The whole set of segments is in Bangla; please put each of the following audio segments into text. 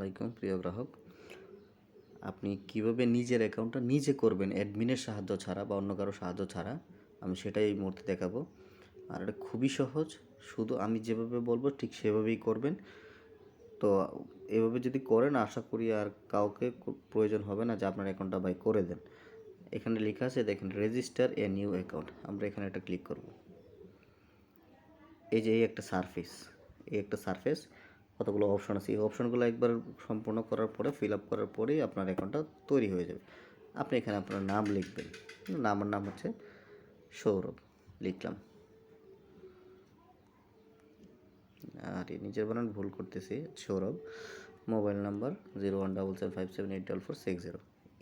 আলাইকুম প্রিয় গ্রাহক। আপনি কিভাবে নিজের অ্যাকাউন্টটা নিজে করবেন অ্যাডমিনের সাহায্য ছাড়া বা অন্য কারো সাহায্য ছাড়া, আমি সেটাই এই মুহূর্তে দেখাবো। আর এটা খুবই সহজ, শুধু আমি যেভাবে বলবো ঠিক সেভাবেই করবেন। তো এভাবে যদি করেন আশা করি আর কাউকে প্রয়োজন হবে না যে আপনার অ্যাকাউন্টটা ভাই করে দেন। এখানে লেখা আছে দেখেন, রেজিস্টার এ নিউ অ্যাকাউন্ট। আমরা এখানে একটা ক্লিক করব। এই যে এই একটা সারফেস কতগুলো অপশন আছে, এই অপশনগুলো একবার সম্পূর্ণ করার পরে ফিল আপ করার পরেই আপনার অ্যাকাউন্টটা তৈরি হয়ে যাবে। আপনি এখানে আপনার নাম লিখবেন। আমার নাম হচ্ছে সৌরভ, লিখলাম। আর নিজের বানান ভুল করতেছি, সৌরভ। Mobile number 0177578460।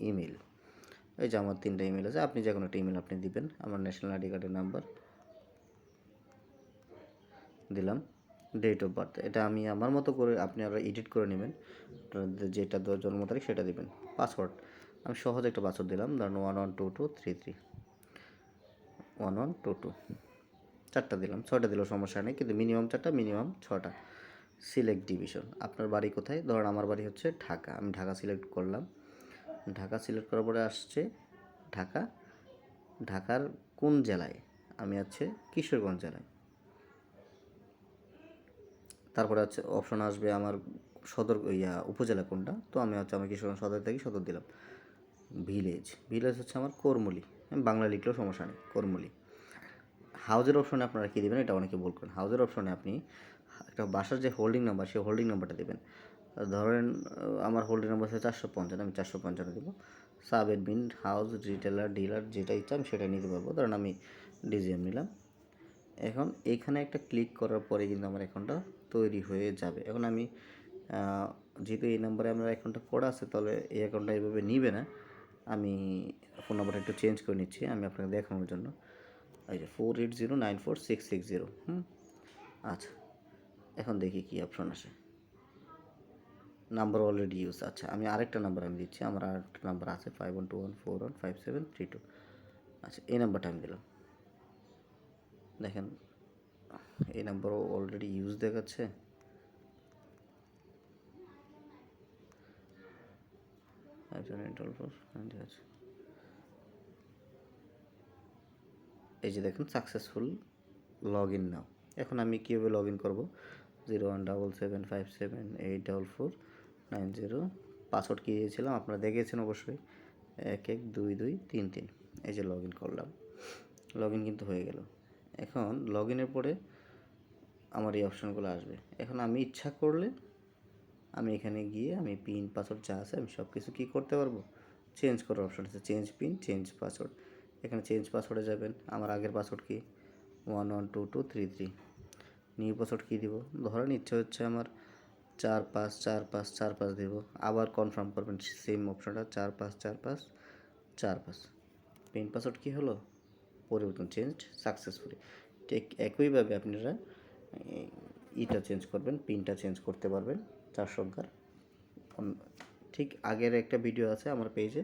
ইমেল, এই যে আমার 3টা ইমেল আছে, আপনি যে কোনো একটা ইমেল আপনি দিবেন। আমার ন্যাশনাল আইডি কার্ডের নাম্বার দিলাম। ডেট অফ বার্থ, এটা আমি আমার মতো করে আপনি আরও এডিট করে নেবেন, যেটা জন্ম তারিখ সেটা দিবেন। পাসওয়ার্ড, আমি সহজ একটা পাসওয়ার্ড দিলাম, ধরুন 112233 1122। 4টা দিলাম, 6টা দিলেও সমস্যা নেই, কিন্তু মিনিমাম 4টা, মিনিমাম 6টা। সিলেক্ট ডিভিশন, আপনার বাড়ি কোথায়? ধরুন আমার বাড়ি হচ্ছে ঢাকা, আমি ঢাকা সিলেক্ট করলাম। ঢাকা সিলেক্ট করার পরে আসছে ঢাকা। ঢাকার কোন জেলায়? আমি আছে কিশোরগঞ্জ জেলায়। তারপরে হচ্ছে অপশন আসবে আমার সদর উপজেলা কোনটা, তো আমি আমার কিশোরগঞ্জ সদর থেকে সদর দিলাম। ভিলেজ হচ্ছে আমার করমলি, আমি বাংলা লিখলেও সমস্যা নেই, করমলি। হাউজের অপশনে আপনারা কী দেবেন, এটা অনেকে ভুল করেন। হাউজের অপশনে আপনি একটা বাসার যে হোল্ডিং নাম্বার, সেই হোল্ডিং নাম্বারটা দেবেন। ধরেন আমার হোল্ডিং নাম্বার হচ্ছে 455, আমি 455 দেবো। Sub admin, house, retailer, dealer, যেটা ইচ্ছা আমি সেটা নিতে পারবো। ধরেন আমি ডিজিএম নিলাম। এখন এইখানে একটা ক্লিক করার পরে কিন্তু আমার অ্যাকাউন্টটা তৈরি হয়ে যাবে। এখন আমি যেহেতু এই নাম্বারে আমার অ্যাকাউন্টটা করা আছে, তাহলে এই অ্যাকাউন্টটা এইভাবে নিবে না। আমি ফোন নাম্বারটা একটু চেঞ্জ করে নিচ্ছি আমি আপনাকে দেখানোর জন্য। এই যে 48094660। আচ্ছা, এখন দেখি কী অপশন আসে। Number already use. আচ্ছা, আমি আরেকটা নাম্বার আমি দিচ্ছি, আমার আরেকটা নাম্বার আছে 5121415732। আচ্ছা, এই নাম্বারটা আমি দিলাম। দেখেন এই নাম্বারও অলরেডি ইউজ দেখাচ্ছে। এই যে দেখেন সাকসেসফুল লগ ইন নাও। এখন আমি কীভাবে লগ ইন করবো? 0177578490। পাসওয়ার্ড কী দিয়েছিলাম আপনারা দেখেছেন অবশ্যই, 112233। এই যে লগ ইন করলাম, লগ ইন কিন্তু হয়ে গেল। এখন লগ ইনের পরে আমার এই অপশানগুলো আসবে। এখন আমি ইচ্ছা করলে আমি এখানে গিয়ে আমি পিন পাসওয়ার্ড যা আছে আমি সব কিছু কী করতে পারবো, চেঞ্জ করার অপশান আছে, চেঞ্জ পিন, চেঞ্জ পাসওয়ার্ড। এখানে চেঞ্জ পাসওয়ার্ডে যাবেন। আমার আগের পাসওয়ার্ড কি 112233। নিউ পাসওয়ার্ড কী দিব? ধরেন ইচ্ছা হচ্ছে আমার 454545 দেব। আবার কনফার্ম করবেন সেম অপশানটা, 454545। পিন পাসওয়ার্ড কী হলো? পরিবর্তন, চেঞ্জ সাকসেসফুলি। ঠিক একইভাবে আপনারা ইটা চেঞ্জ করবেন, পিনটা চেঞ্জ করতে পারবেন 4 সংখ্যার। ঠিক আগের একটা ভিডিও আছে আমার পেজে,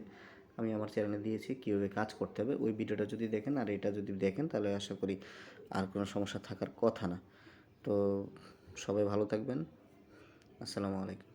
আমি আমার চ্যানেলে দিয়েছি কীভাবে কাজ করতে হবে। ওই ভিডিওটা যদি দেখেন আর এটা যদি দেখেন তাহলে আশা করি আর কোনো সমস্যা থাকার কথা না। তো সবাই ভালো থাকবেন। আসসালামু আলাইকুম।